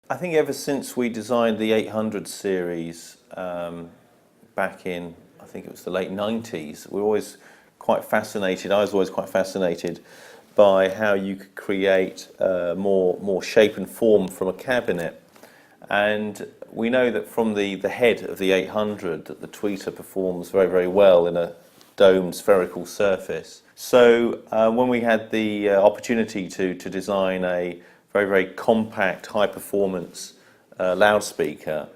I think ever since we designed the 800 series back in, I think it was the late 90s, we're always quite fascinated, I was always quite fascinated by how you could create more shape and form from a cabinet. And we know that from the head of the 800 that the tweeter performs very, very well in a domed spherical surface. So when we had the opportunity to design a very, very compact, high-performance loudspeaker,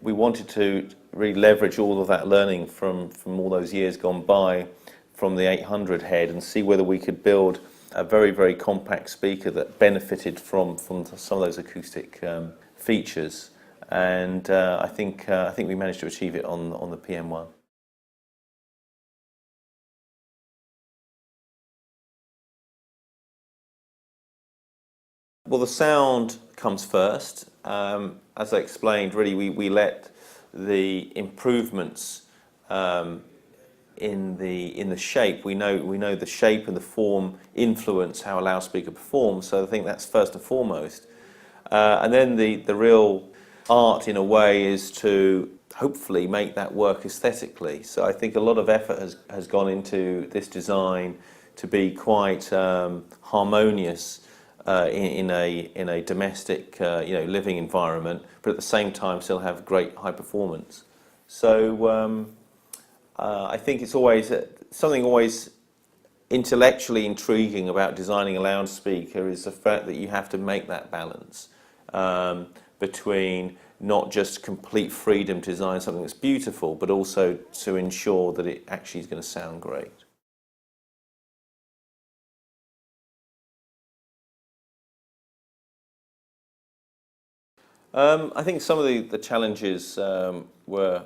we wanted to really leverage all of that learning from all those years gone by from the 800 head and see whether we could build a very, very compact speaker that benefited from some of those acoustic features. And I think we managed to achieve it on the PM1. Well, the sound comes first. As I explained, really, we let the improvements in the shape. We know the shape and the form influence how a loudspeaker performs. So I think that's first and foremost. And then the real art, in a way, is to hopefully make that work aesthetically. So I think a lot of effort has gone into this design to be quite harmonious in a domestic living environment, but at the same time still have great high performance. So I think it's always something always intellectually intriguing about designing a loudspeaker is the fact that you have to make that balance between not just complete freedom to design something that's beautiful, but also to ensure that it actually is going to sound great. I think some of the challenges were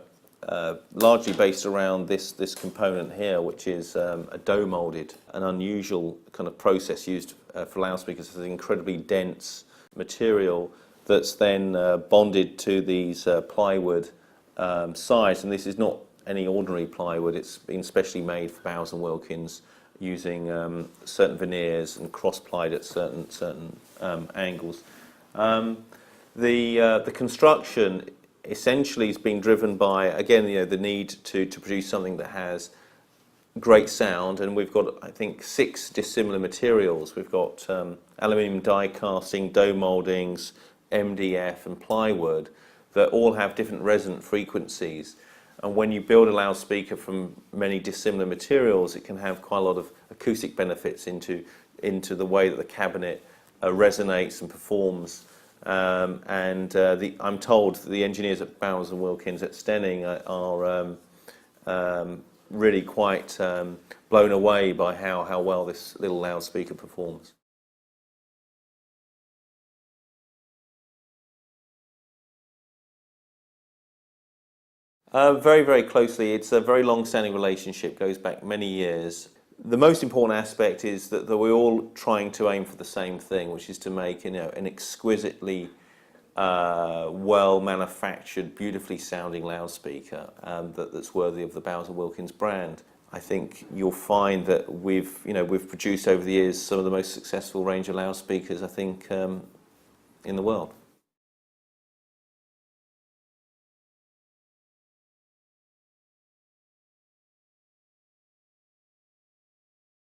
largely based around this component here, which is a dough molded, an unusual kind of process used for loudspeakers. It's an incredibly dense material that's then bonded to these plywood sides, and this is not any ordinary plywood. It's been specially made for Bowers and Wilkins using certain veneers and cross-plied at certain angles. The construction essentially is being driven by, again, the need to produce something that has great sound, and we've got, I think, 6 dissimilar materials. We've got aluminium die casting, dough moldings, MDF and plywood that all have different resonant frequencies. And when you build a loudspeaker from many dissimilar materials, it can have quite a lot of acoustic benefits into the way that the cabinet resonates and performs. I'm told that the engineers at Bowers and Wilkins at Stenning are really quite blown away by how well this little loudspeaker performs. Very, very closely. It's a very long-standing relationship, goes back many years. The most important aspect is that we're all trying to aim for the same thing, which is to make an exquisitely well-manufactured, beautifully sounding loudspeaker that's worthy of the Bowers and Wilkins brand. I think you'll find that we've produced over the years some of the most successful range of loudspeakers, I think, in the world.